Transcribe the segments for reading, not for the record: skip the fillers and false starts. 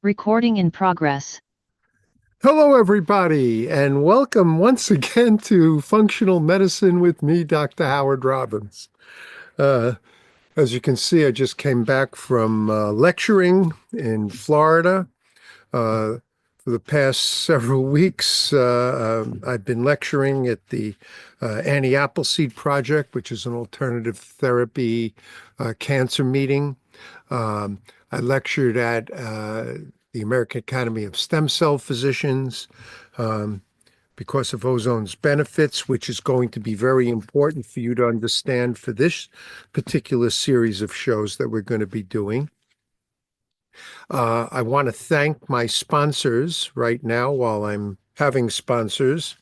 Recording in progress. Hello, everybody, and welcome once again to Functional Medicine with me, Dr. Howard Robbins. Uh, as you can see, I just came back from lecturing in Florida. For the past several weeks, I've been lecturing at the Anti-Appleseed Project, which is an alternative therapy cancer meeting. Um, I lectured at the American Academy of Stem Cell Physicians um, because of ozone's benefits, which is going to be very important for you to understand for this particular series of shows that we're going to be doing. I want to thank my sponsors right now while I'm having sponsors.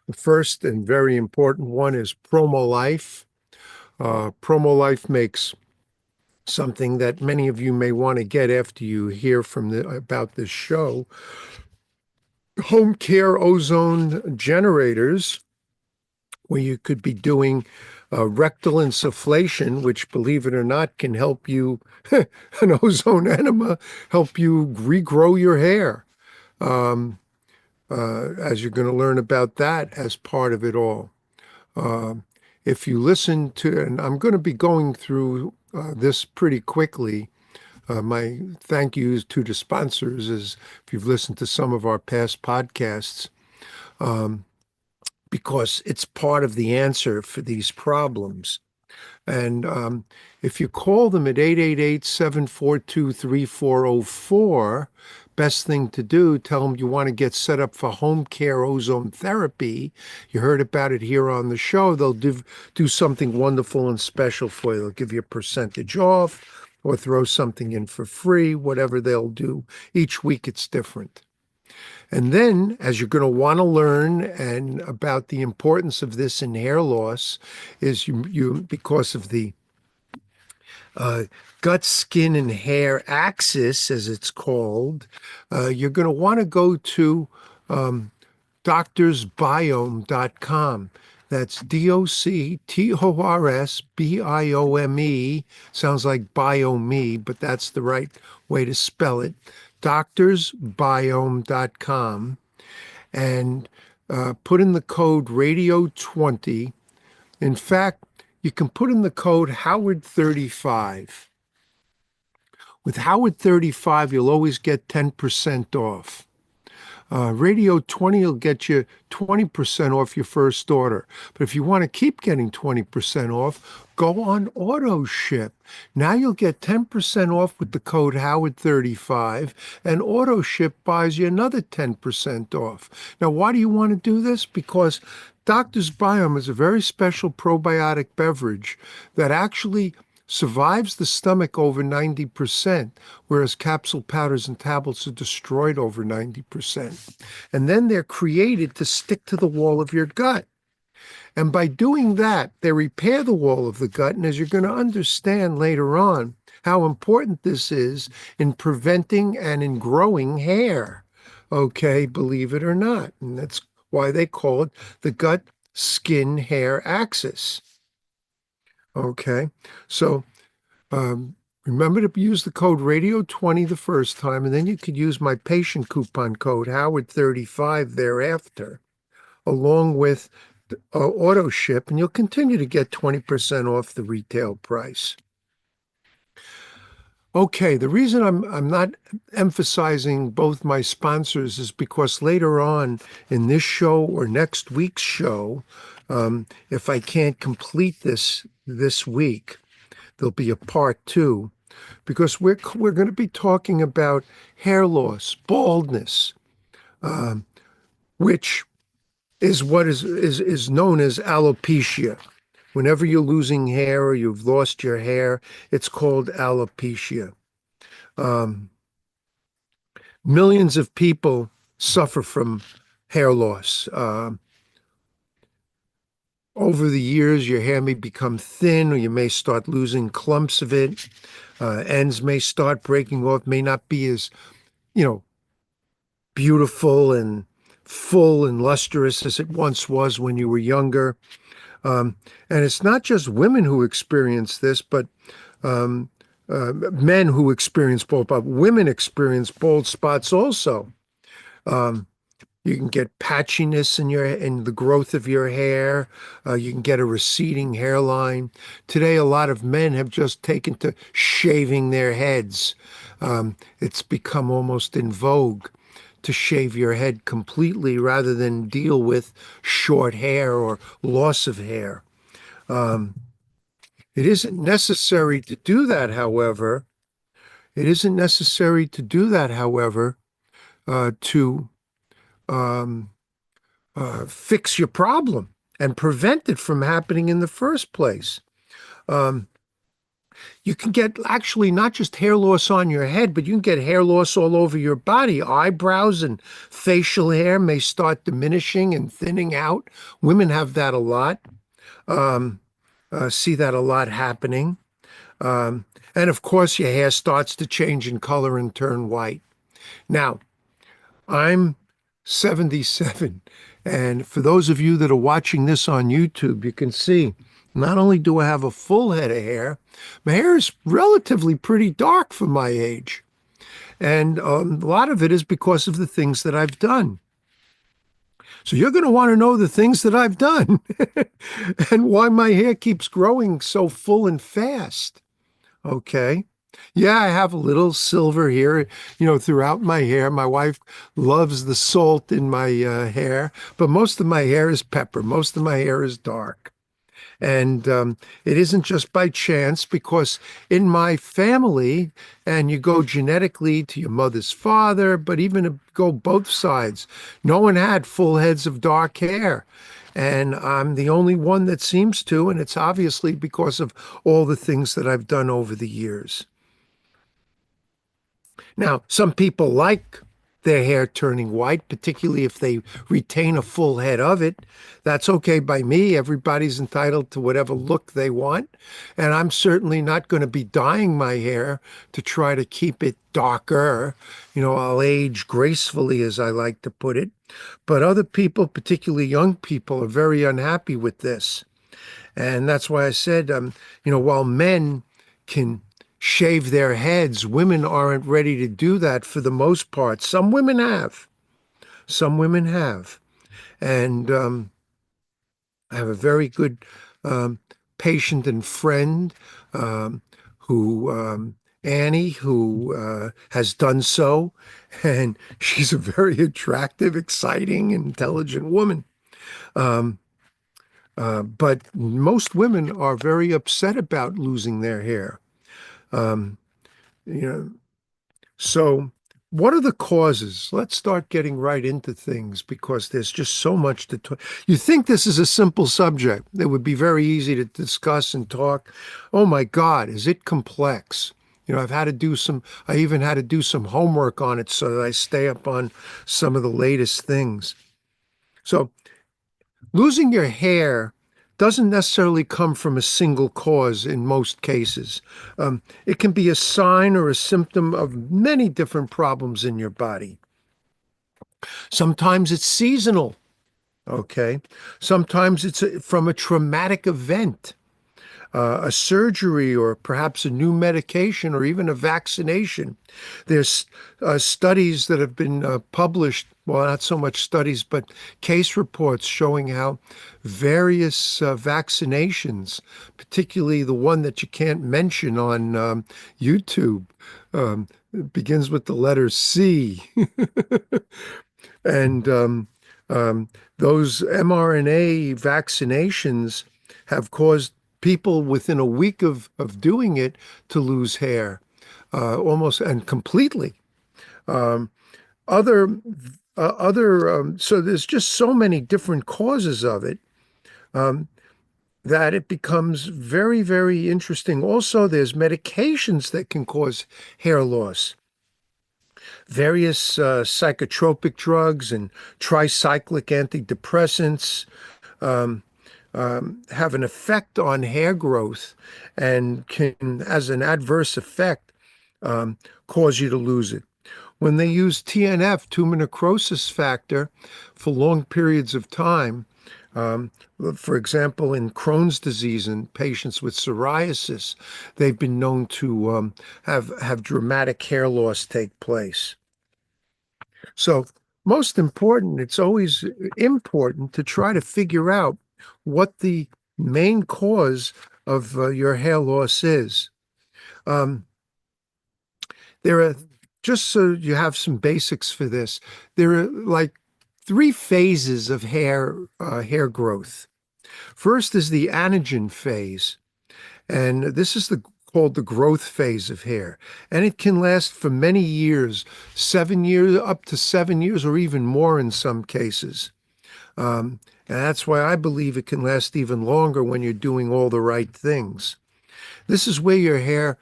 The first and very important one is Promo Life. Promo Life makes something that many of you may want to get after you hear about this show. Home care ozone generators, where you could be doing rectal insufflation, which, believe it or not, can help you, an ozone enema, help you regrow your hair. Um, as you're going to learn about that as part of it all. Uh, if you listen to, and I'm going to be going through this pretty quickly. My thank yous to the sponsors is if you've listened to some of our past podcasts, um, because it's part of the answer for these problems. And if you call them at 888-742-3404, best thing to do, tell them you want to get set up for home care ozone therapy. You heard about it here on the show. They'll do something wonderful and special for you. They'll give you a percentage off or throw something in for free, whatever they'll do. Each week it's different. And then, as you're going to want to learn and about the importance of this in hair loss, is you because of the uh, gut, skin, and hair axis, as it's called, you're going to want to go to um, doctorsbiome.com. That's DOCTORSBIOME. Sounds like biome, but that's the right way to spell it. Doctorsbiome.com. And put in the code radio20. In fact, you can put in the code Howard35. With Howard35, you'll always get 10% off. Radio 20 will get you 20% off your first order. But if you want to keep getting 20% off, go on auto ship. Now you'll get 10% off with the code Howard35, and auto ship buys you another 10% off. Now, why do you want to do this? Because Doctor's Biome is a very special probiotic beverage that actually survives the stomach over 90%, whereas capsule powders and tablets are destroyed over 90%. And then they're created to stick to the wall of your gut. And by doing that, they repair the wall of the gut. And as you're going to understand later on, how important this is in preventing and in growing hair. Okay, believe it or not. And that's why they call it the gut skin hair axis. Okay, so remember to use the code radio20 the first time, and then you could use my patient coupon code Howard35 thereafter, along with auto ship, and you'll continue to get 20% off the retail price. Okay, the reason I'm not emphasizing both my sponsors is because later on in this show or next week's show, if I can't complete this week, there'll be a part two, because we're going to be talking about hair loss, baldness, which is what is known as alopecia. Whenever you're losing hair or you've lost your hair, it's called alopecia. Millions of people suffer from hair loss. Over the years, your hair may become thin, or you may start losing clumps of it. Ends may start breaking off, may not be as, you know, beautiful and full and lustrous as it once was when you were younger. And it's not just women who experience this, but men who experience bald spots, women experience bald spots also. Um, you can get patchiness in the growth of your hair. You can get a receding hairline. Today, a lot of men have just taken to shaving their heads. It's become almost in vogue to shave your head completely rather than deal with short hair or loss of hair. Um, it isn't necessary to do that, however. It isn't necessary to do that, however, to um, fix your problem and prevent it from happening in the first place. Um, you can get actually not just hair loss on your head, but you can get hair loss all over your body. Eyebrows and facial hair may start diminishing and thinning out. Women have that a lot, um, see that a lot happening. Um, and of course, your hair starts to change in color and turn white. Now, I'm 77. And for those of you that are watching this on YouTube, you can see not only do I have a full head of hair, my hair is relatively pretty dark for my age. And a lot of it is because of the things that I've done. So you're going to want to know the things that I've done and why my hair keeps growing so full and fast. Okay. Yeah, I have a little silver here, throughout my hair. My wife loves the salt in my hair, but most of my hair is pepper. Most of my hair is dark. And it isn't just by chance because in my family, and you go genetically to your mother's father, but even to go both sides, no one had full heads of dark hair. And I'm the only one that seems to, and it's obviously because of all the things that I've done over the years. Now, some people like their hair turning white, particularly if they retain a full head of it. That's okay by me. Everybody's entitled to whatever look they want. And I'm certainly not going to be dyeing my hair to try to keep it darker. I'll age gracefully, as I like to put it. But other people, particularly young people, are very unhappy with this. And that's why I said, while men can shave their heads, women aren't ready to do that for the most part. Some women have. Some women have. And I have a very good patient and friend who, Annie, who has done so. And she's a very attractive, exciting, intelligent woman. But most women are very upset about losing their hair. Um, you know, so what are the causes? Let's start getting right into things because there's just so much to talk. You think this is a simple subject that would be very easy to discuss and talk. Oh my God, is it complex? I even had to do some homework on it so that I stay up on some of the latest things. So losing your hair doesn't necessarily come from a single cause in most cases. It can be a sign or a symptom of many different problems in your body. Sometimes it's seasonal, okay? Sometimes it's from a traumatic event, a surgery, or perhaps a new medication, or even a vaccination. There's studies that have been published, well, not so much studies, but case reports showing how various vaccinations, particularly the one that you can't mention on YouTube, begins with the letter C. And those mRNA vaccinations have caused people within a week of doing it to lose hair almost and completely. Um, so there's just so many different causes of it um, that it becomes very, very interesting. Also, there's medications that can cause hair loss. Various psychotropic drugs and tricyclic antidepressants um, have an effect on hair growth and can, as an adverse effect, cause you to lose it. When they use TNF, tumor necrosis factor, for long periods of time, Um, for example, in Crohn's disease in patients with psoriasis, they've been known to have dramatic hair loss take place. So, most important, it's always important to try to figure out what the main cause of your hair loss is. Um, there are, just so you have some basics for this, there are like three phases of hair growth. First is the anagen phase, and this is called the growth phase of hair, and it can last for many years, 7 years, up to 7 years, or even more in some cases. And that's why I believe it can last even longer when you're doing all the right things. This is where your hair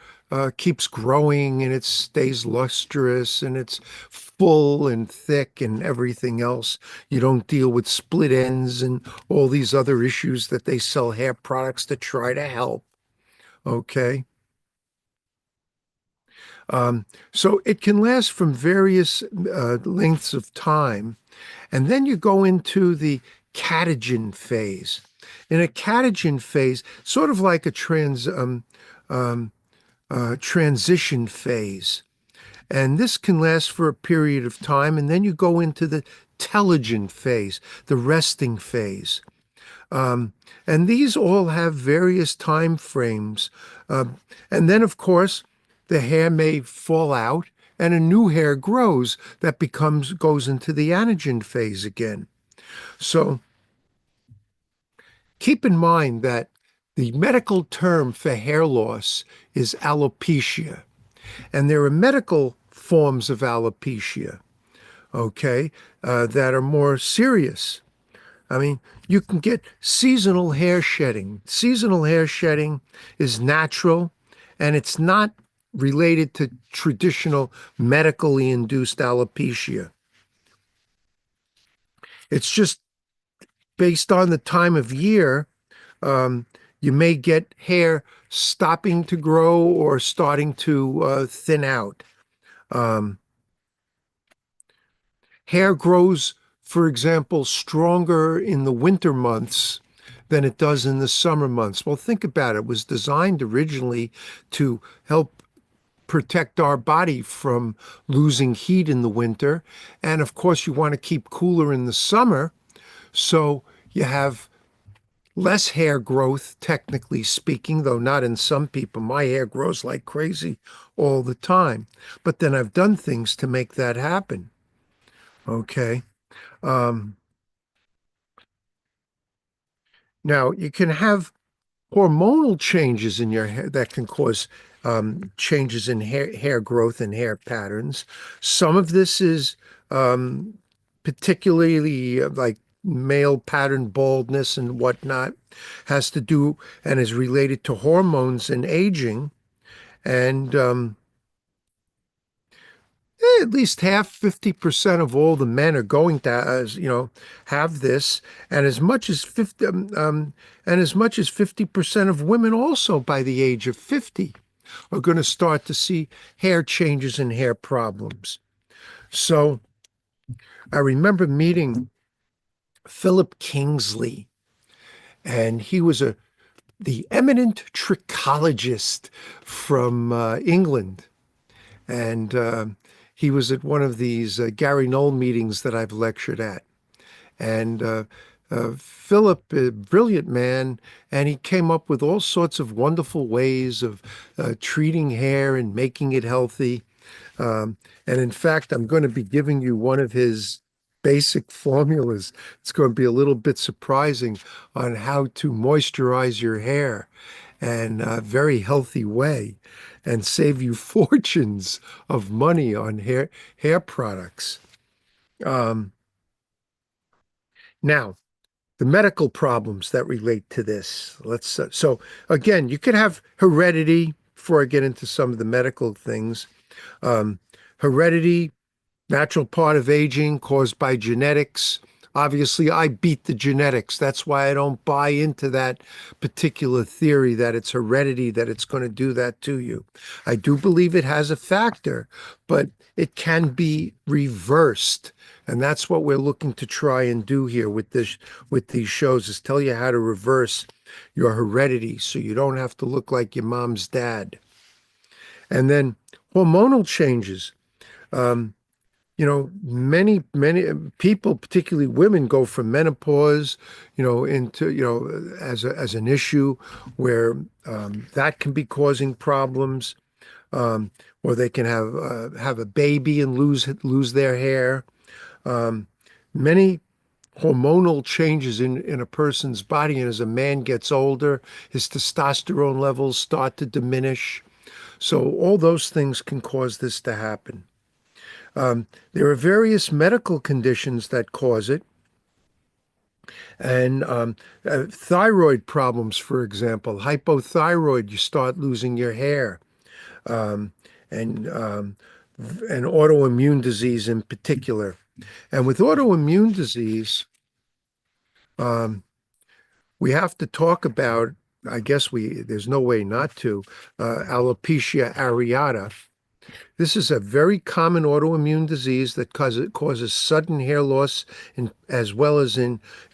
keeps growing and it stays lustrous and it's full and thick and everything else. You don't deal with split ends and all these other issues that they sell hair products to try to help. Okay. Um, so it can last from various lengths of time. And then you go into the catagen phase. In a catagen phase, sort of like a um, transition phase. And this can last for a period of time. And then you go into the telogen phase, the resting phase. Um, and these all have various time frames. And then, of course, the hair may fall out and a new hair grows that goes into the anagen phase again. So keep in mind that the medical term for hair loss is alopecia. And there are medical forms of alopecia, okay, that are more serious. I mean, you can get seasonal hair shedding. Seasonal hair shedding is natural and it's not related to traditional medically induced alopecia. It's just based on the time of year. Um, you may get hair stopping to grow or starting to thin out. Um, Hair grows, for example, stronger in the winter months than it does in the summer months. Well, think about it. It was designed originally to help protect our body from losing heat in the winter. And of course, you want to keep cooler in the summer. So you have less hair growth, technically speaking, though not in some people. My hair grows like crazy all the time. But then I've done things to make that happen. Okay. Um, Now, you can have hormonal changes in your hair that can cause changes in hair growth and hair patterns. Some of this is um, particularly like male pattern baldness and whatnot, has to do and is related to hormones and aging. And at least half, 50% of all the men are going to, have this, and as much as 50% of women also by the age of 50 are going to start to see hair changes and hair problems. So I remember meeting Philip Kingsley, and he was the eminent trichologist from England. And he was at one of these Gary Knoll meetings that I've lectured at. And Philip, a brilliant man, and he came up with all sorts of wonderful ways of treating hair and making it healthy. And in fact, I'm going to be giving you one of his basic formulas. It's going to be a little bit surprising on how to moisturize your hair in a very healthy way and save you fortunes of money on hair products. Um, Now, the medical problems that relate to this. So again, you could have heredity before I get into some of the medical things. Um, Heredity, natural part of aging caused by genetics, Obviously, I beat the genetics. That's why I don't buy into that particular theory that it's heredity, that it's going to do that to you. I do believe it has a factor, but it can be reversed. And that's what we're looking to try and do here with these shows, is tell you how to reverse your heredity so you don't have to look like your mom's dad. And then hormonal changes. Um, many people, particularly women, go from menopause, into, as an issue where that can be causing problems, um, or they can have a baby and lose their hair. Many hormonal changes in a person's body, and as a man gets older, his testosterone levels start to diminish. So all those things can cause this to happen. There are various medical conditions that cause it, and thyroid problems, for example, hypothyroid, you start losing your hair, um, and and autoimmune disease in particular. And with autoimmune disease, um, we have to talk about, I guess there's no way not to, alopecia areata. This is a very common autoimmune disease that causes sudden hair loss, as well as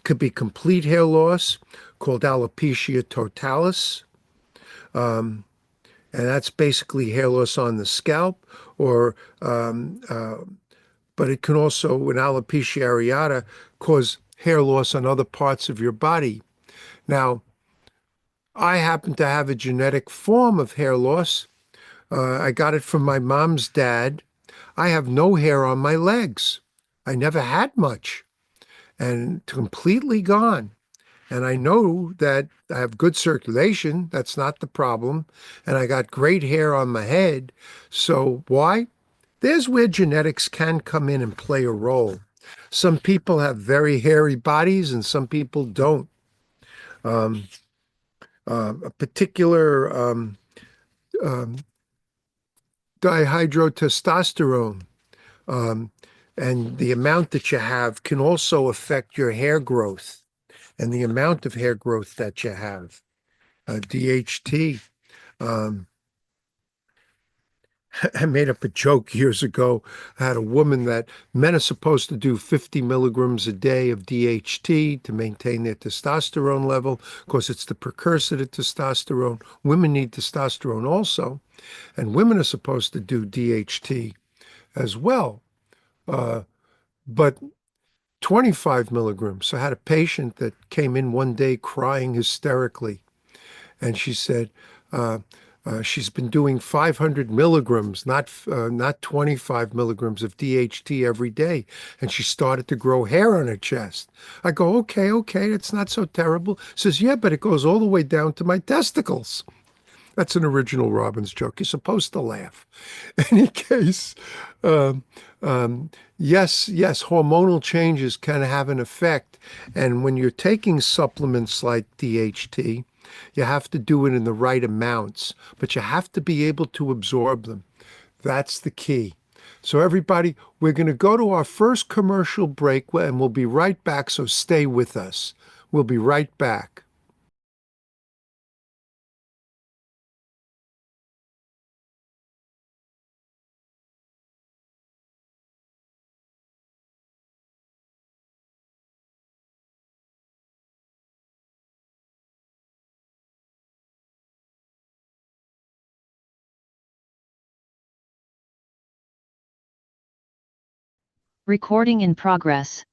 could be complete hair loss, called alopecia totalis. Um, and that's basically hair loss on the scalp, or but it can also, in alopecia areata, cause hair loss on other parts of your body. Now, I happen to have a genetic form of hair loss. I got it from my mom's dad. I have no hair on my legs. I never had much, and completely gone. And I know that I have good circulation. That's not the problem. And I got great hair on my head. So why? There's where genetics can come in and play a role. Some people have very hairy bodies and some people don't. Um, a particular um, dihydrotestosterone, um, and the amount that you have can also affect your hair growth and the amount of hair growth that you have. DHT. Um, I made up a joke years ago. I had a woman that men are supposed to do 50 milligrams a day of DHT to maintain their testosterone level, because it's the precursor to testosterone. Women need testosterone also, and women are supposed to do DHT as well. Uh, but 25 milligrams. So I had a patient that came in one day crying hysterically, and she said, uh, she's been doing 500 milligrams, not 25 milligrams of DHT every day, and she started to grow hair on her chest. I go, okay, it's not so terrible. Says, yeah, but it goes all the way down to my testicles. That's an original Robbins joke. You're supposed to laugh. In any case, um, yes, hormonal changes can have an effect. And when you're taking supplements like DHT, you have to do it in the right amounts, but you have to be able to absorb them. That's the key. So everybody, we're going to go to our first commercial break, and we'll be right back, so stay with us. We'll be right back. Recording in progress.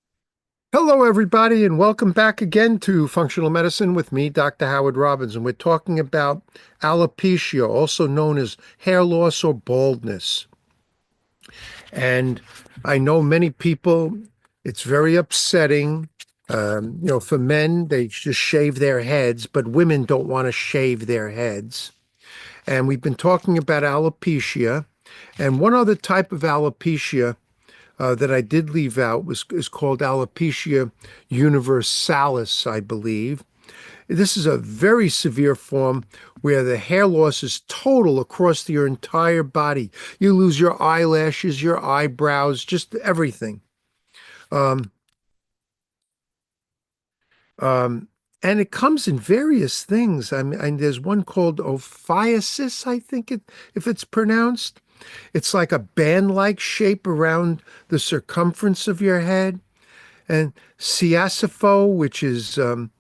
Hello, everybody, and welcome back again to Functional Medicine with me, Dr. Howard Robbins. And we're talking about alopecia, also known as hair loss or baldness. And I know many people, it's very upsetting. For men, they just shave their heads, but women don't want to shave their heads. And we've been talking about alopecia. And one other type of alopecia that I did leave out is called alopecia universalis, I believe. This is a very severe form where the hair loss is total across your entire body. You lose your eyelashes, your eyebrows, just everything. Um, Um, and it comes in various things. I mean, and there's one called ophiasis, I think if it's pronounced. It's like a band-like shape around the circumference of your head. And Ciasifo, which is um,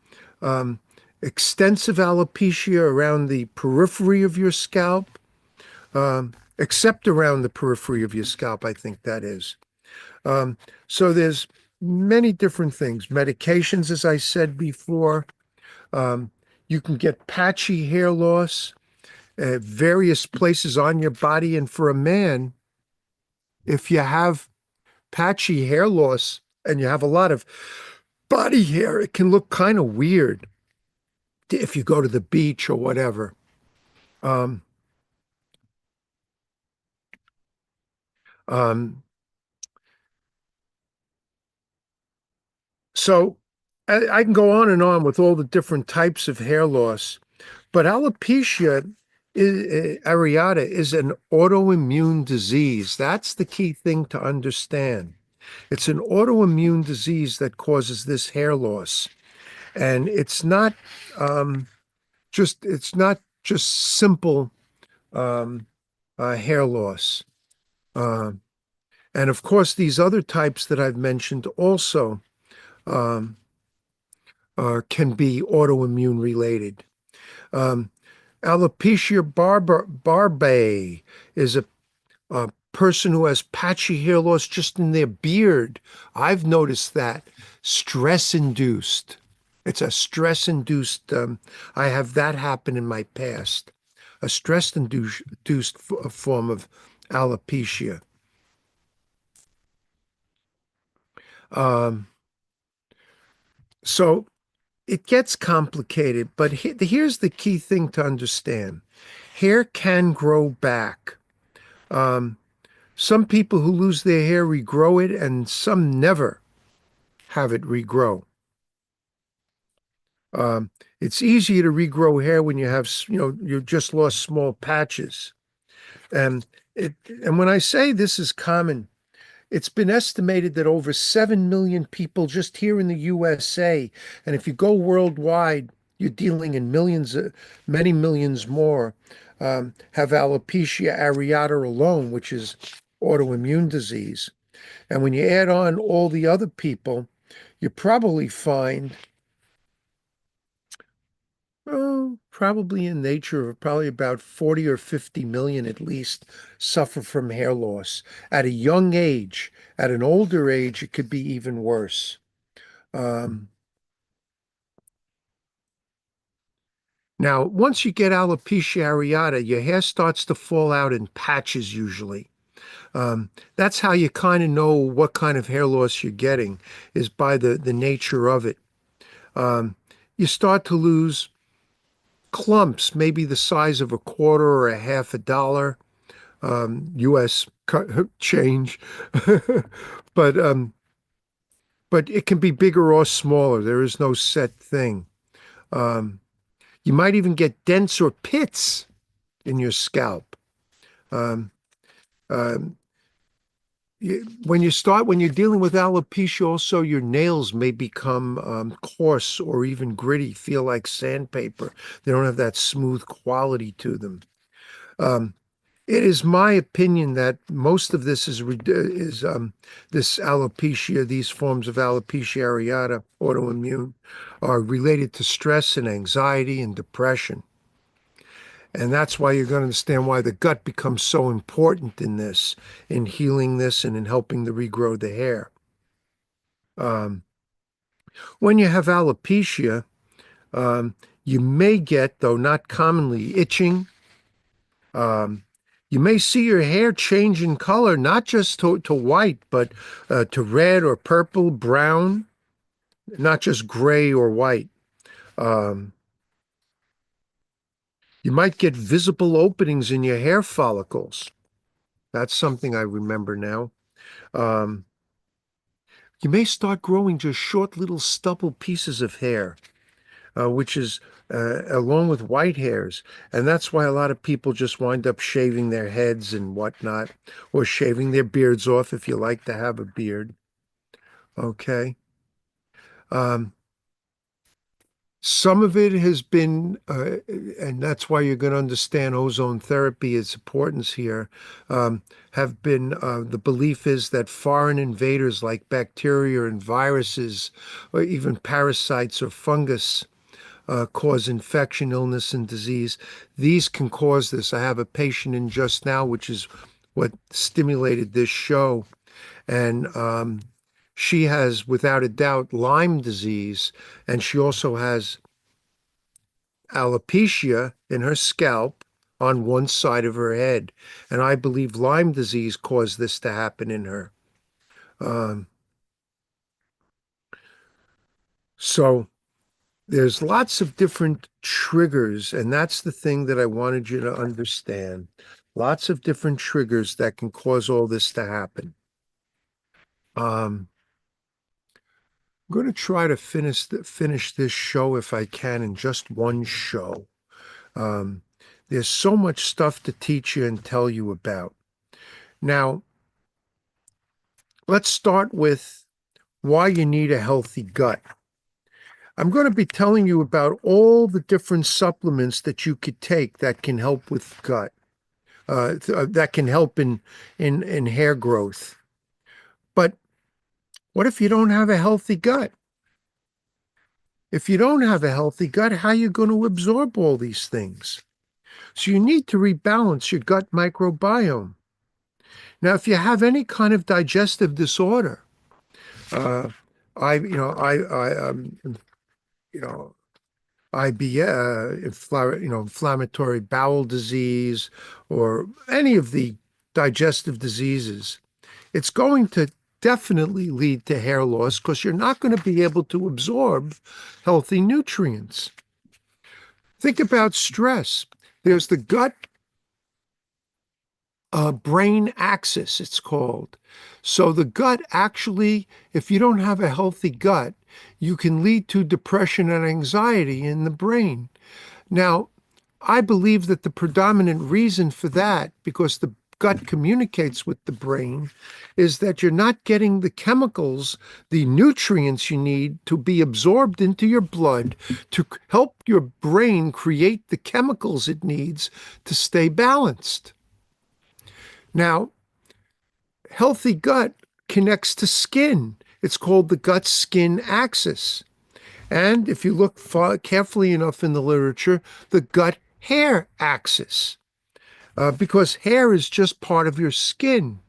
extensive alopecia around the periphery of your scalp, except around the periphery of your scalp, I think that is. Um, so there's many different things. Medications, as I said before. Um, you can get patchy hair loss at various places on your body. And for a man, if you have patchy hair loss and you have a lot of body hair, it can look kind of weird if you go to the beach or whatever. Um, um, so I can go on and on with all the different types of hair loss, but alopecia areata is an autoimmune disease. That's the key thing to understand. It's an autoimmune disease that causes this hair loss, and um, it's not just simple um, hair loss. Um, and of course, these other types that I've mentioned also um, can be autoimmune related. Um, Alopecia barbae is a person who has patchy hair loss just in their beard. I've noticed that stress induced. It's a stress induced. I have that happen in my past. A stress induced form of alopecia. Um, so it gets complicated, but here's the key thing to understand. Hair can grow back. Um, some people who lose their hair regrow it, and some never have it regrow. It's easier to regrow hair when you have, you've just lost small patches. And and when I say this is common, it's been estimated that over 7 million people just here in the USA, and if you go worldwide, you're dealing in millions, many millions more, have alopecia areata alone, which is autoimmune disease. And when you add on all the other people, you probably find, oh, probably in nature of probably about 40 or 50 million at least suffer from hair loss at a young age. At an older age, it could be even worse. Um, Now, once you get alopecia areata, your hair starts to fall out in patches usually. That's how you kind of know what kind of hair loss you're getting is by the nature of it. Um, you start to lose clumps, maybe the size of a quarter or a half a dollar, U.S. change, but but it can be bigger or smaller. There is no set thing. Um, you might even get dents or pits in your scalp. Um, um, when you're dealing with alopecia, also your nails may become coarse or even gritty, feel like sandpaper. They don't have that smooth quality to them. Um, It is my opinion that most of this is this alopecia, these forms of alopecia areata, autoimmune, are related to stress and anxiety and depression. And that's why you're going to understand why the gut becomes so important in this, in healing this and in helping to regrow the hair. Um, when you have alopecia, um, you may get, though not commonly, itching. Um, you may see your hair change in color, not just to white, but to red or purple, brown, not just gray or white. Um, you might get visible openings in your hair follicles. That's something I remember now. Um, you may start growing just short little stubble pieces of hair, which is along with white hairs. And that's why a lot of people just wind up shaving their heads and whatnot, or shaving their beards off if you like to have a beard. Okay. Um, Some of it has been, and that's why you're going to understand ozone therapy, its importance here, have been the belief is that foreign invaders like bacteria and viruses, or even parasites or fungus, cause infection, illness, and disease. These can cause this. I have a patient in just now, which is what stimulated this show. And she has, without a doubt, Lyme disease, and she also has alopecia in her scalp on one side of her head. And I believe Lyme disease caused this to happen in her. Um, so there's lots of different triggers, and that's the thing that I wanted you to understand. Lots of different triggers that can cause all this to happen. Um, I'm going to try to finish this show if I can in just one show. Um, there's so much stuff to teach you and tell you about. Now, let's start with why you need a healthy gut. I'm going to be telling you about all the different supplements that you could take that can help with gut, that can help in hair growth. But what if you don't have a healthy gut? If you don't have a healthy gut, how are you going to absorb all these things? So you need to rebalance your gut microbiome. Now, if you have any kind of digestive disorder, uh, I, you know, you know, inflammatory bowel disease, or any of the digestive diseases, it's going to definitely lead to hair loss because you're not going to be able to absorb healthy nutrients. Think about stress. There's the gut brain axis, it's called. So the gut actually, if you don't have a healthy gut, you can lead to depression and anxiety in the brain. Now, I believe that the predominant reason for that, because the gut communicates with the brain, is that you're not getting the chemicals, the nutrients you need to be absorbed into your blood to help your brain create the chemicals it needs to stay balanced. Now, healthy gut connects to skin. It's called the gut-skin axis. And if you look carefully enough in the literature, the gut-hair axis, because hair is just part of your skin.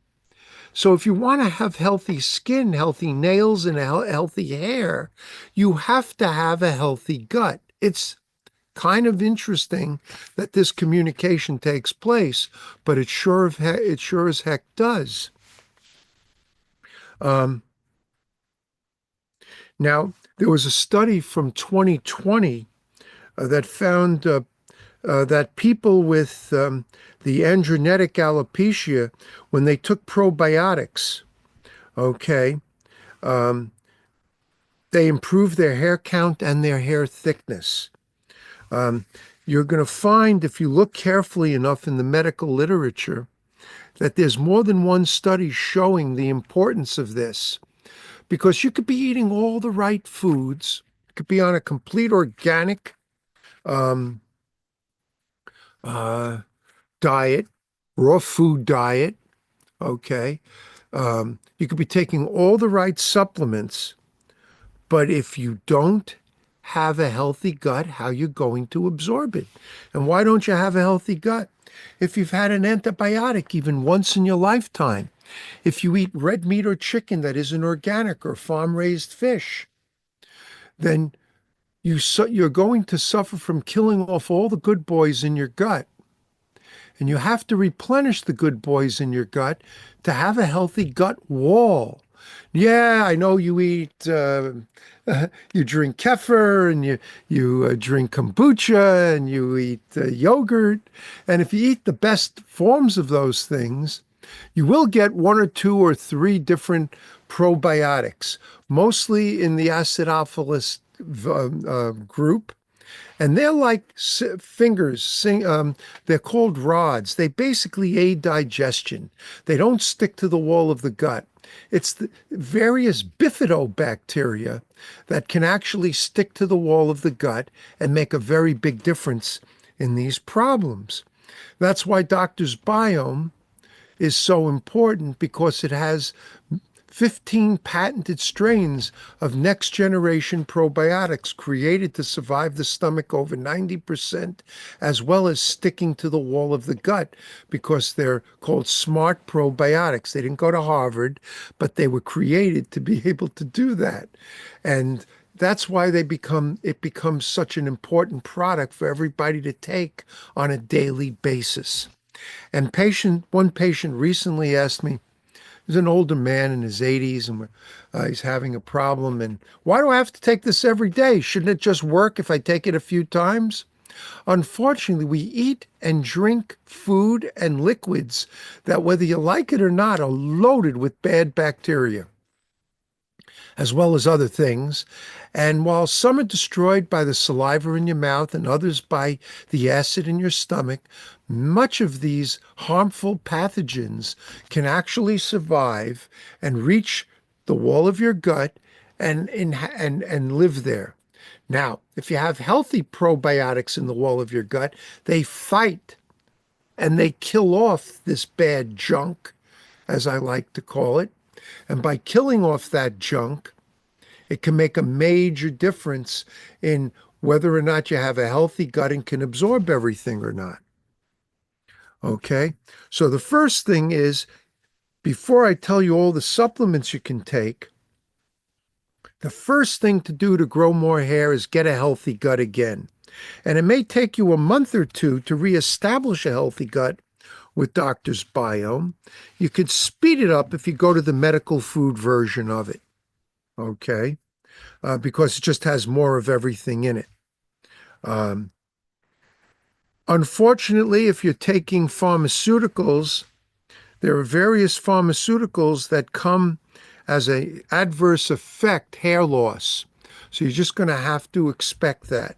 So if you want to have healthy skin, healthy nails, and healthy hair, you have to have a healthy gut. It's kind of interesting that this communication takes place, but it sure as heck does. Now, there was a study from 2020 that found that people with the androgenetic alopecia, when they took probiotics, okay, they improved their hair count and their hair thickness. You're going to find, if you look carefully enough in the medical literature, that there's more than one study showing the importance of this. Because you could be eating all the right foods, you could be on a complete organic um, diet, raw food diet, okay? You could be taking all the right supplements, but if you don't have a healthy gut, how are you going to absorb it? And why don't you have a healthy gut? If you've had an antibiotic even once in your lifetime, if you eat red meat or chicken that isn't organic or farm-raised fish, then you're going to suffer from killing off all the good boys in your gut. And you have to replenish the good boys in your gut to have a healthy gut wall. Yeah, I know you eat, you drink kefir and you drink kombucha and you eat yogurt. And if you eat the best forms of those things, you will get one or two or three different probiotics, mostly in the acidophilus group, And they're like fingers. They're called rods. They basically aid digestion. They don't stick to the wall of the gut. It's the various bifidobacteria that can actually stick to the wall of the gut and make a very big difference in these problems. That's why Doctor's Biome is so important, because it has 15 patented strains of next generation probiotics created to survive the stomach over 90%, as well as sticking to the wall of the gut, because they're called smart probiotics. They didn't go to Harvard, but they were created to be able to do that. And that's why it becomes such an important product for everybody to take on a daily basis. And one patient recently asked me, he's an older man in his 80s, and he's having a problem. And why do I have to take this every day? Shouldn't it just work if I take it a few times? Unfortunately, we eat and drink food and liquids that, whether you like it or not, are loaded with bad bacteria, as well as other things. And while some are destroyed by the saliva in your mouth and others by the acid in your stomach, much of these harmful pathogens can actually survive and reach the wall of your gut and live there. Now, if you have healthy probiotics in the wall of your gut, they fight and they kill off this bad junk, as I like to call it. And by killing off that junk, it can make a major difference in whether or not you have a healthy gut and can absorb everything or not. Okay? So the first thing is, before I tell you all the supplements you can take, the first thing to do to grow more hair is get a healthy gut again. And it may take you a month or two to reestablish a healthy gut with Doctor's Biome. You could speed it up if you go to the medical food version of it. Okay? Because it just has more of everything in it. Unfortunately, if you're taking pharmaceuticals, there are various pharmaceuticals that come as an adverse effect hair loss. So you're just going to have to expect that.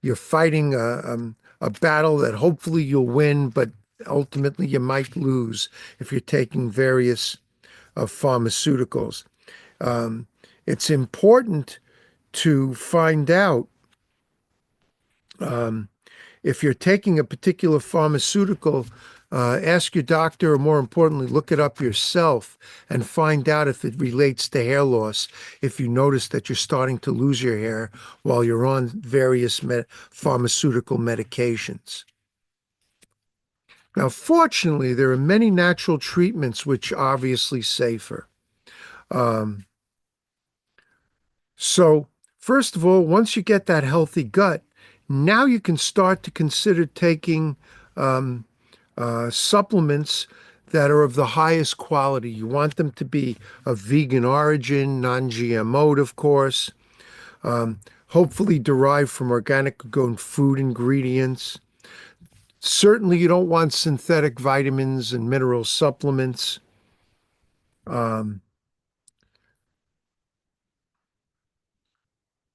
You're fighting a battle that hopefully you'll win, but ultimately you might lose if you're taking various pharmaceuticals. It's important to find out if you're taking a particular pharmaceutical, ask your doctor, or more importantly, look it up yourself and find out if it relates to hair loss. If you notice that you're starting to lose your hair while you're on various pharmaceutical medications. Now, fortunately, there are many natural treatments which are obviously safer. So, first of all, once you get that healthy gut, now you can start to consider taking supplements that are of the highest quality. You want them to be of vegan origin, non-GMO'd, of course, hopefully derived from organic food ingredients. Certainly, you don't want synthetic vitamins and mineral supplements.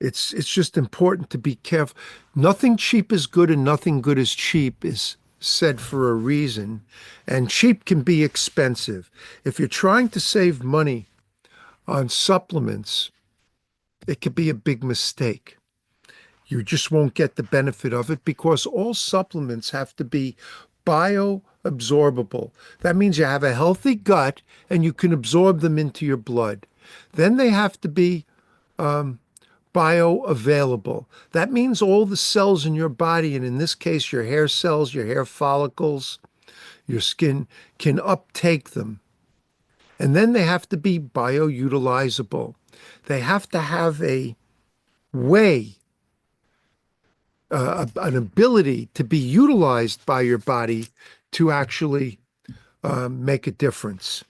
It's just important to be careful. Nothing cheap is good and nothing good is cheap is said for a reason. And cheap can be expensive. If you're trying to save money on supplements, it could be a big mistake. You just won't get the benefit of it, because all supplements have to be bioabsorbable. That means you have a healthy gut and you can absorb them into your blood. Then they have to be bioavailable. That means all the cells in your body, and in this case, your hair cells, your hair follicles, your skin, can uptake them. And then they have to be bioutilizable. They have to have a way, an ability to be utilized by your body to actually make a difference.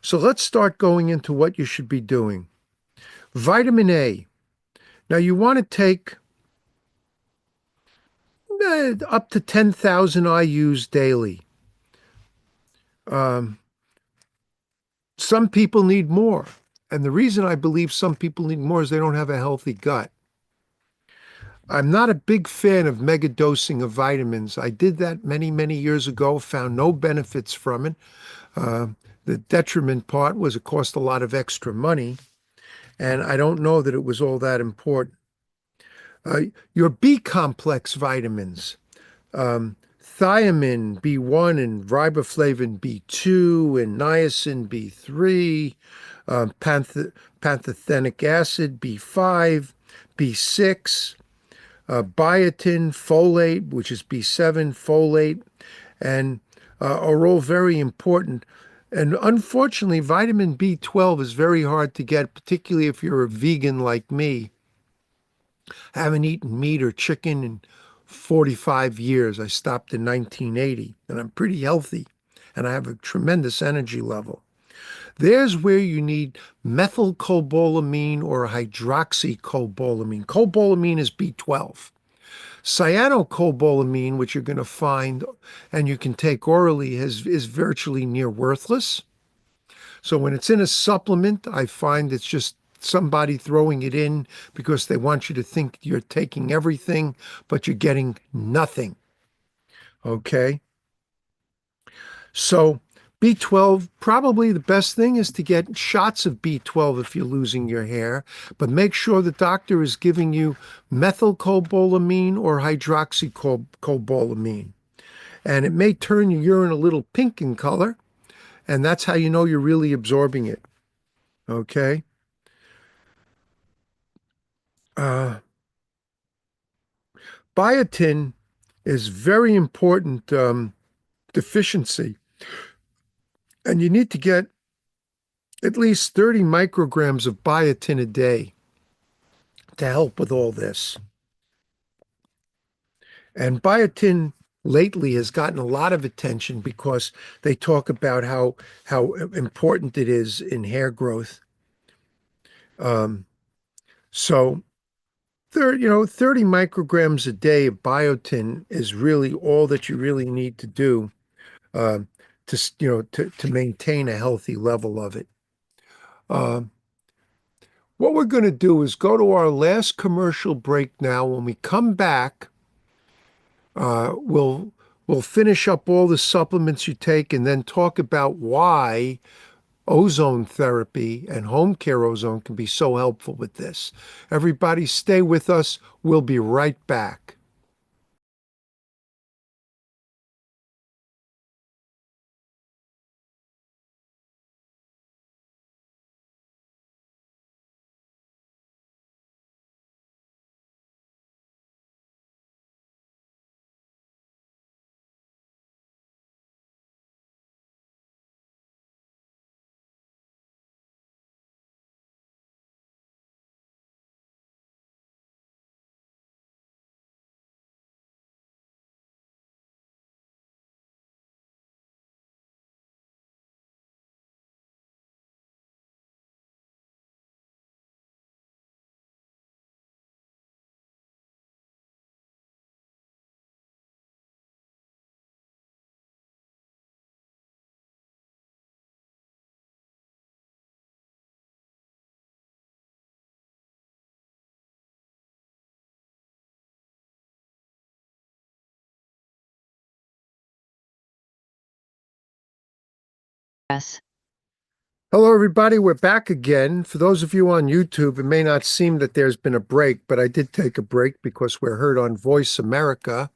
So let's start going into what you should be doing. Vitamin A. Now you want to take up to 10,000 IUs daily. Some people need more. And the reason I believe some people need more is they don't have a healthy gut. I'm not a big fan of mega dosing of vitamins. I did that many, many years ago, found no benefits from it. Uh, the detriment part was it cost a lot of extra money, and I don't know that it was all that important. Uh, your B complex vitamins, thiamine B1 and riboflavin B2 and niacin B3, pantothenic acid B5, B6, biotin, folate, which is B7, folate, and are all very important. And unfortunately, vitamin B12 is very hard to get, particularly if you're a vegan like me. I haven't eaten meat or chicken in 45 years. I stopped in 1980, and I'm pretty healthy, and I have a tremendous energy level. There's where you need methylcobalamin or hydroxycobalamin. Cobalamin is B12. Cyanocobalamin, which you're going to find and you can take orally, is virtually near worthless. So when it's in a supplement, I find it's just somebody throwing it in because they want you to think you're taking everything, but you're getting nothing. Okay. So B12, probably the best thing is to get shots of B12 if you're losing your hair, but make sure the doctor is giving you methylcobalamin or hydroxycobalamin. And it may turn your urine a little pink in color, and that's how you know you're really absorbing it. Okay. Uh, Biotin is very important deficiency, and you need to get at least 30 micrograms of biotin a day to help with all this. And biotin lately has gotten a lot of attention because they talk about how important it is in hair growth. Um, so 30 micrograms a day of biotin is really all that you really need to do um, to maintain a healthy level of it. Um, what we're going to do is go to our last commercial break now. When we come back, we'll finish up all the supplements you take and then talk about why ozone therapy and home care ozone can be so helpful with this. Everybody stay with us. We'll be right back. S. Hello, everybody. We're back again. For those of you on YouTube, it may not seem that there's been a break, but I did take a break because we're heard on Voice America.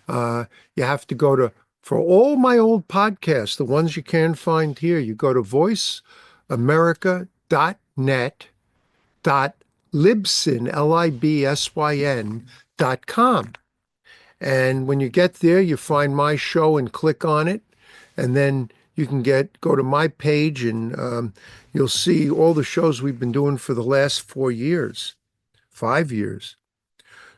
Uh, you have to go to, for all my old podcasts, the ones you can find here, you go to voiceamerica.net.libsyn, Libsyn.com. And when you get there, you find my show and click on it. And then you can go to my page and you'll see all the shows we've been doing for the last 4 years, 5 years.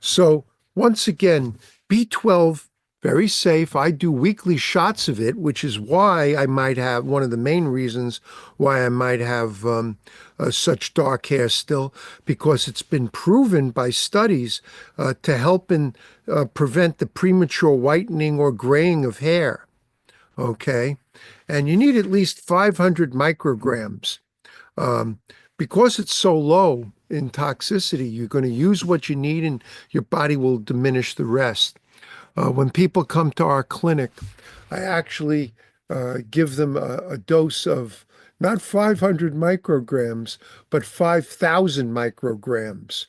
So once again, B12, very safe. I do weekly shots of it, which is why I might have one of the main reasons why I might have such dark hair still, because it's been proven by studies to help and prevent the premature whitening or graying of hair. Okay. And you need at least 500 micrograms. Um, because it's so low in toxicity, you're going to use what you need and your body will diminish the rest. When people come to our clinic, I actually give them a dose of not 500 micrograms, but 5,000 micrograms.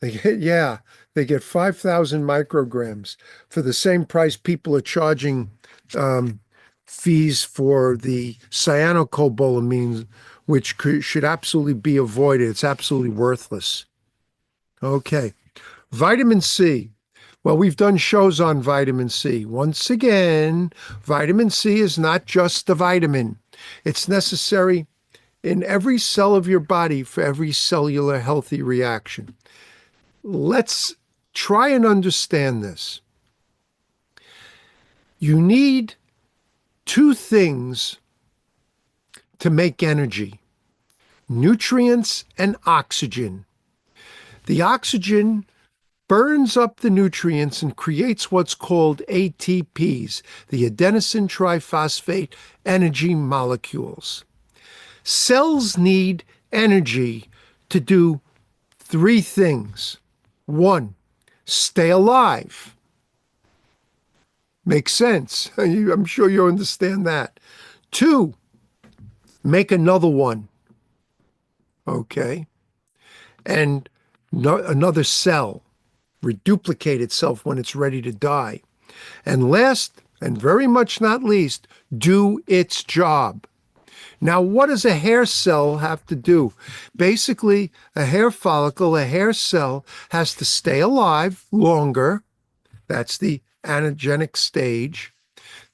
Yeah, they get 5,000 micrograms for the same price people are charging um, fees for the cyanocobalamin, which should absolutely be avoided. It's absolutely worthless. Okay. Vitamin C. Well, we've done shows on vitamin C. Once again, vitamin C is not just a vitamin. It's necessary in every cell of your body for every cellular healthy reaction. Let's try and understand this. You need two things to make energy: nutrients and oxygen. The oxygen burns up the nutrients and creates what's called ATPs, the adenosine triphosphate energy molecules. Cells need energy to do three things. One, stay alive. Makes sense. I'm sure you understand that. Two, make another one. Okay. And another cell reduplicate itself when it's ready to die. And last, and very much not least, do its job. Now, what does a hair cell have to do? Basically, a hair follicle, a hair cell, has to stay alive longer. That's the anagenic stage.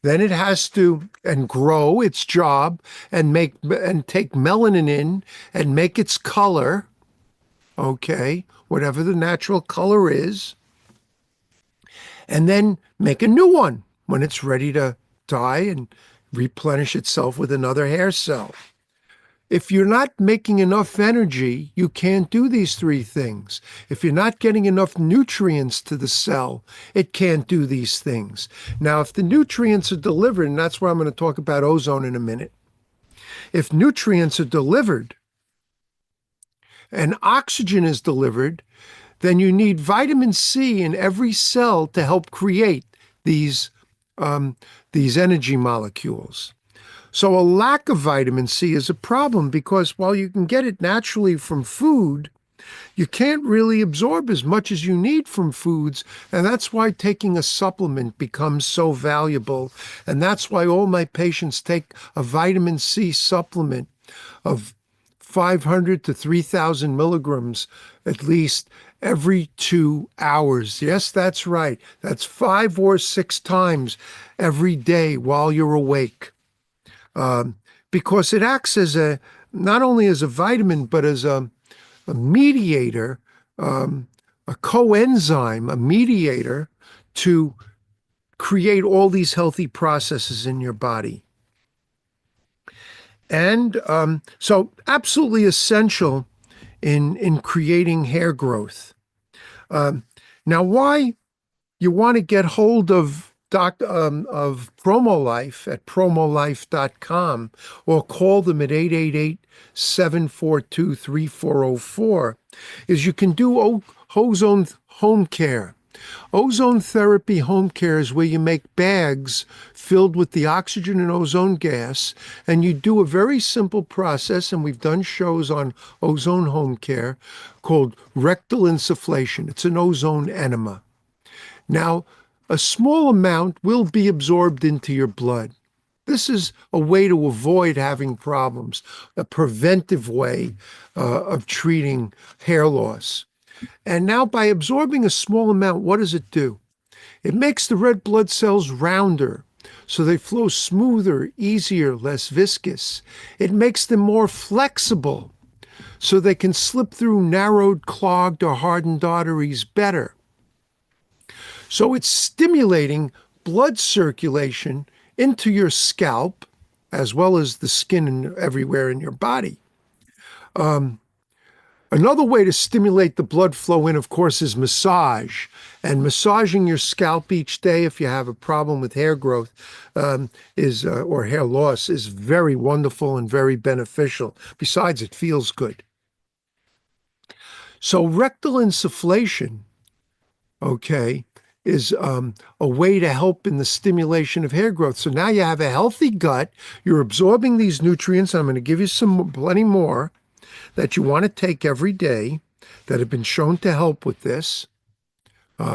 Then it has to and grow its job and take melanin in and make its color. Okay, whatever the natural color is, and then make a new one when it's ready to die and replenish itself with another hair cell. If you're not making enough energy, you can't do these three things. If you're not getting enough nutrients to the cell, it can't do these things. Now, if the nutrients are delivered, and that's where I'm going to talk about ozone in a minute, if nutrients are delivered and oxygen is delivered, then you need vitamin C in every cell to help create these energy molecules. So a lack of vitamin C is a problem because while you can get it naturally from food, you can't really absorb as much as you need from foods. And that's why taking a supplement becomes so valuable. And that's why all my patients take a vitamin C supplement of 500 to 3,000 milligrams at least every 2 hours. Yes, that's right. That's 5 or 6 times every day while you're awake. Because it acts as not only as a vitamin, but as a mediator, a coenzyme, a mediator to create all these healthy processes in your body. And so absolutely essential in creating hair growth. Now, why you want to get hold of PromoLife at promolife.com or call them at 888-742-3404 is you can do ozone home care. Ozone therapy home care is where you make bags filled with the oxygen and ozone gas, and you do a very simple process, and we've done shows on ozone home care called rectal insufflation. It's an ozone enema. Now, a small amount will be absorbed into your blood. This is a way to avoid having problems, a preventive way of treating hair loss. And now by absorbing a small amount, what does it do? It makes the red blood cells rounder, so they flow smoother, easier, less viscous. It makes them more flexible, so they can slip through narrowed, clogged, or hardened arteries better. So it's stimulating blood circulation into your scalp, as well as the skin and everywhere in your body. Another way to stimulate the blood flow in, of course, is massage. And massaging your scalp each day, if you have a problem with hair growth or hair loss, is very wonderful and very beneficial. Besides, it feels good. So rectal insufflation, okay, is a way to help in the stimulation of hair growth. So now you have a healthy gut. You're absorbing these nutrients. I'm going to give you plenty more that you want to take every day that have been shown to help with this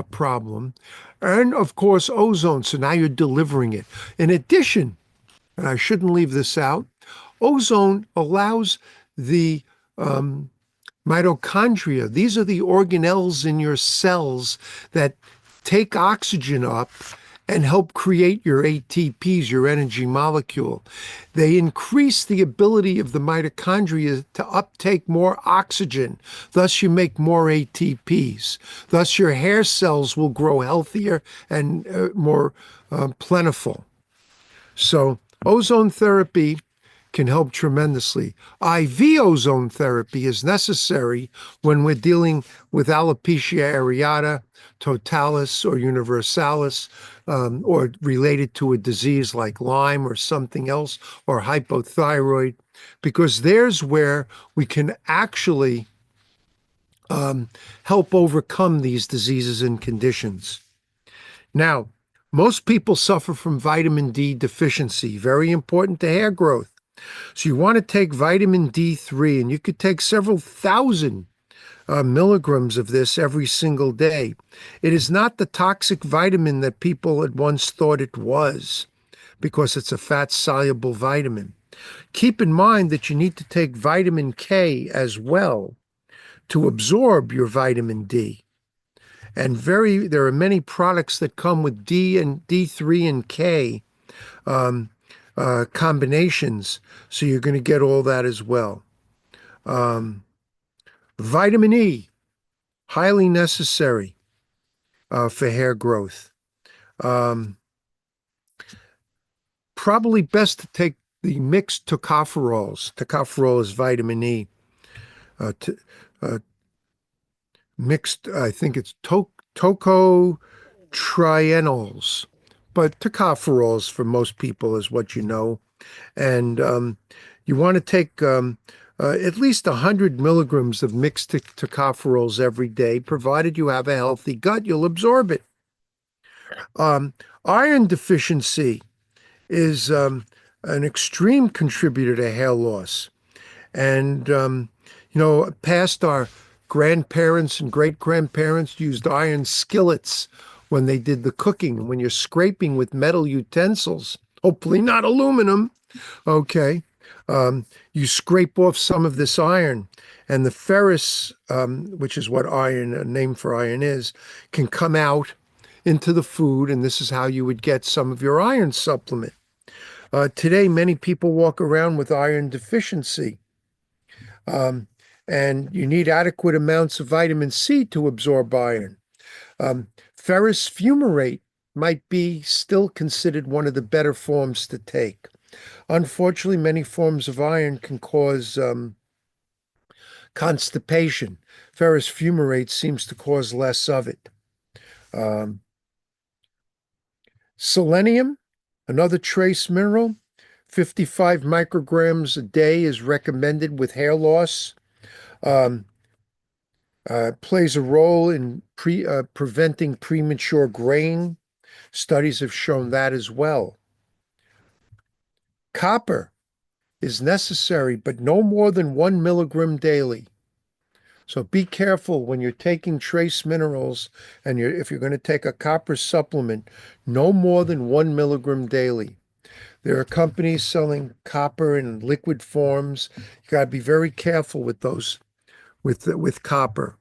problem. And of course, ozone. So now you're delivering it. In addition, and I shouldn't leave this out, ozone allows the mitochondria. These are the organelles in your cells that take oxygen up and help create your ATPs, your energy molecule. They increase the ability of the mitochondria to uptake more oxygen. Thus, you make more ATPs. Thus, your hair cells will grow healthier and more plentiful. So, ozone therapy can help tremendously. IV ozone therapy is necessary when we're dealing with alopecia areata, totalis, or universalis, or related to a disease like Lyme or something else, or hypothyroid, because there's where we can actually help overcome these diseases and conditions. Now, most people suffer from vitamin D deficiency, very important to hair growth. So you want to take vitamin D3, and you could take several thousand milligrams of this every single day. It is not the toxic vitamin that people had once thought it was, because it's a fat-soluble vitamin. Keep in mind that you need to take vitamin K as well to absorb your vitamin D. And there are many products that come with D and D3 and K combinations, so you're going to get all that as well. Vitamin E, highly necessary for hair growth. Probably best to take the mixed tocopherols. Tocopherol is vitamin E. Mixed, I think it's tocotrienols, but tocopherols for most people is what you know. And you want to take at least 100 milligrams of mixed tocopherols every day, provided you have a healthy gut, you'll absorb it. Iron deficiency is an extreme contributor to hair loss. And, past our grandparents and great-grandparents used iron skillets when they did the cooking. When you're scraping with metal utensils, hopefully not aluminum, okay, you scrape off some of this iron, and the ferrous, which is what iron, a name for iron is, can come out into the food, and this is how you would get some of your iron supplement. Today, many people walk around with iron deficiency, and you need adequate amounts of vitamin C to absorb iron. Ferrous fumarate might be still considered one of the better forms to take. Unfortunately, many forms of iron can cause constipation. Ferrous fumarate seems to cause less of it. Selenium, another trace mineral, 55 micrograms a day is recommended with hair loss. Plays a role in preventing premature graying. Studies have shown that as well. Copper is necessary, but no more than 1 milligram daily. So be careful when you're taking trace minerals, and if you're going to take a copper supplement, no more than 1 milligram daily. There are companies selling copper in liquid forms. You got to be very careful with those, with copper.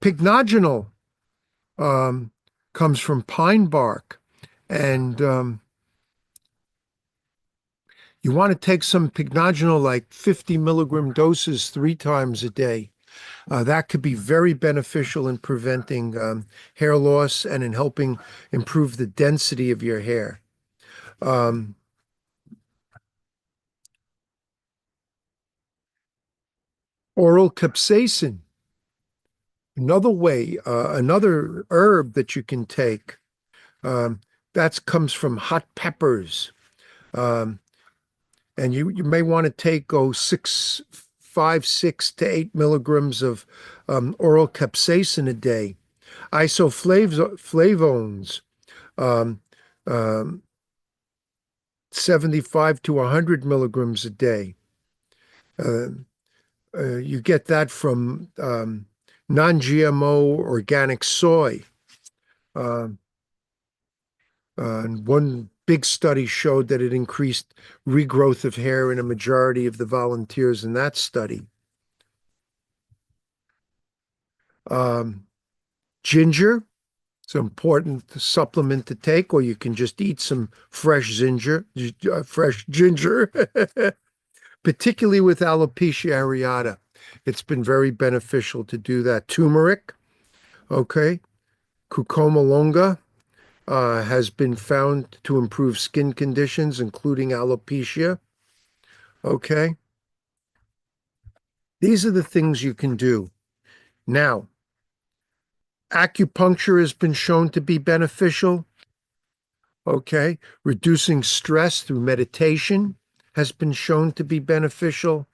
Pycnogenol comes from pine bark, and you want to take some pycnogenol, like 50 milligram doses 3 times a day. That could be very beneficial in preventing hair loss and in helping improve the density of your hair. Oral capsaicin, another herb that you can take. That comes from hot peppers. And you may want to take 6 5, 6 to 8 milligrams of oral capsaicin a day. Isoflavones, um, um, 75 to 100 milligrams a day. Uh, you get that from non-GMO organic soy. Um and one big study showed that it increased regrowth of hair in a majority of the volunteers in that study. Um, Ginger, it's an important supplement to take, or you can just eat some fresh ginger, particularly with alopecia areata. It's been very beneficial to do that. Turmeric, okay. Cucuma longa has been found to improve skin conditions, including alopecia. Okay. These are the things you can do. Now, acupuncture has been shown to be beneficial. Okay. Reducing stress through meditation has been shown to be beneficial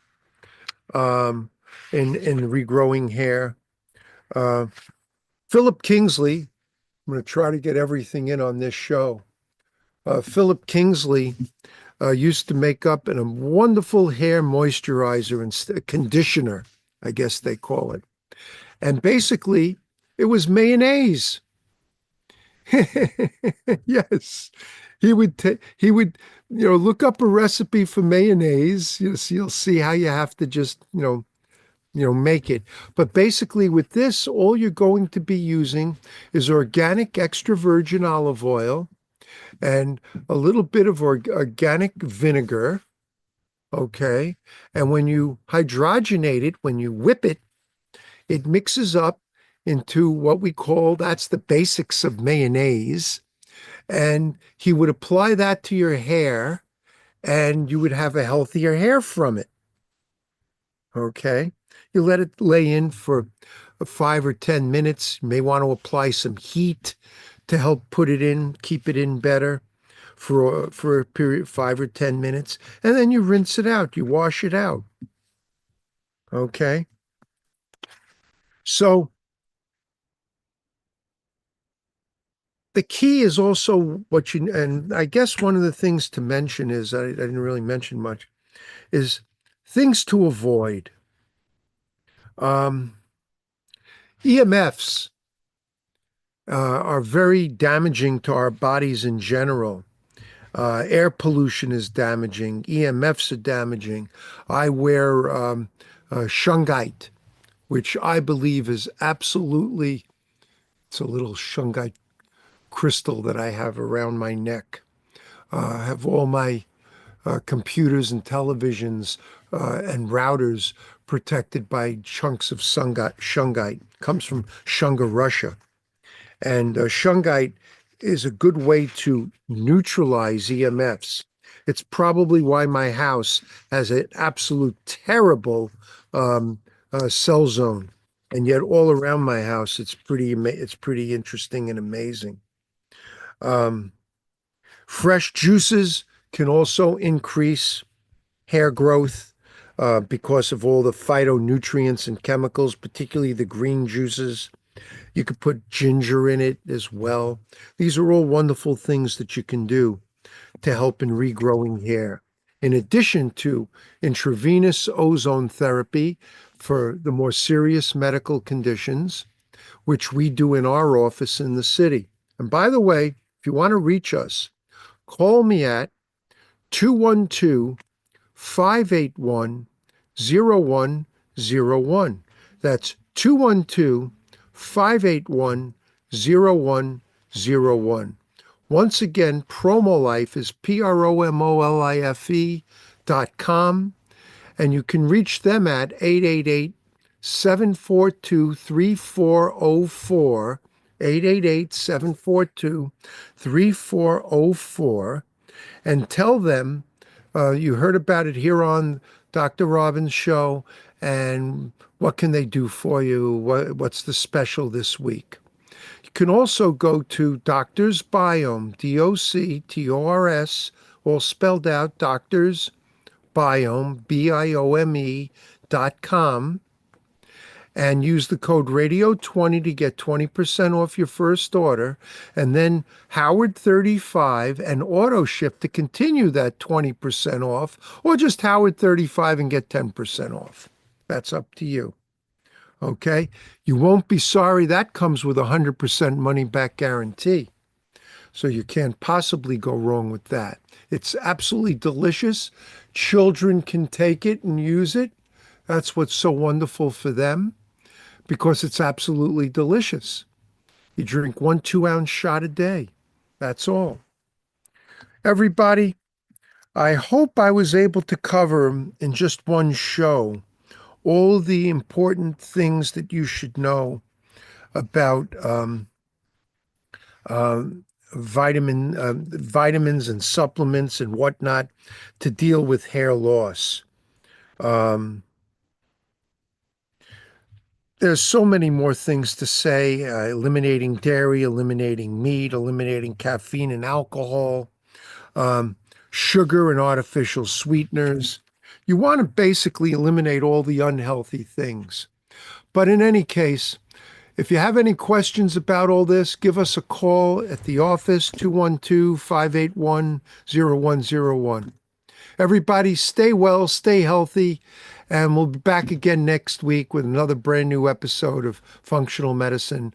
um, in regrowing hair. Uh, Philip Kingsley, I'm going to try to get everything in on this show. Philip Kingsley used to make up in a wonderful hair moisturizer and conditioner, I guess they call it. And basically, it was mayonnaise. Yes. He would look up a recipe for mayonnaise. You'll see how you have to just, make it. But basically with this, all you're going to be using is organic extra virgin olive oil and a little bit of organic vinegar. Okay. And when you hydrogenate it, when you whip it, it mixes up into what we call, that's the basics of mayonnaise. And he would apply that to your hair and you would have a healthier hair from it. Okay. You let it lay in for 5 or 10 minutes. You may want to apply some heat to help put it in, keep it in better for a period of 5 or 10 minutes. And then you rinse it out. You wash it out. Okay. So the key is also and I guess one of the things to mention is, I didn't really mention much, is things to avoid. EMFs are very damaging to our bodies in general. Air pollution is damaging. EMFs are damaging. I wear shungite, which I believe is absolutely, it's a little shungite crystal that I have around my neck. I have all my computers and televisions and routers protected by chunks of shungite. Comes from Shunga, Russia. And shungite is a good way to neutralize EMFs. It's probably why my house has an absolute terrible cell zone. And yet all around my house, it's pretty interesting and amazing. Fresh juices can also increase hair growth because of all the phytonutrients and chemicals, particularly the green juices. You could put ginger in it as well. These are all wonderful things that you can do to help in regrowing hair. In addition to intravenous ozone therapy for the more serious medical conditions, which we do in our office in the city. And by the way, if you want to reach us, call me at 212 581 0101. That's 212 581 0101. Once again, Promolife is PROMOLIFE.com, and you can reach them at 888 742 3404. 888 742 3404, and tell them you heard about it here on Dr. Robbins' show, and what can they do for you? What's the special this week? You can also go to Doctor's Biome, DOCTORS, all spelled out, Doctor's Biome, BIOME, heredity.com and use the code radio20 to get 20% off your first order, and then Howard35 and auto ship to continue that 20% off, or just Howard35 and get 10% off. That's up to you. Okay? You won't be sorry. That comes with a 100% money back guarantee. So you can't possibly go wrong with that. It's absolutely delicious. Children can take it and use it. That's what's so wonderful for them, because it's absolutely delicious. You drink 1 2-ounce shot a day. That's all. Everybody, I hope I was able to cover in just one show all the important things that you should know about vitamins and supplements and whatnot to deal with hair loss. There's so many more things to say, eliminating dairy, eliminating meat, eliminating caffeine and alcohol, sugar and artificial sweeteners. You want to basically eliminate all the unhealthy things. But in any case, if you have any questions about all this, give us a call at the office, 212-581-0101. Everybody stay well, stay healthy, and we'll be back again next week with another brand new episode of Functional Medicine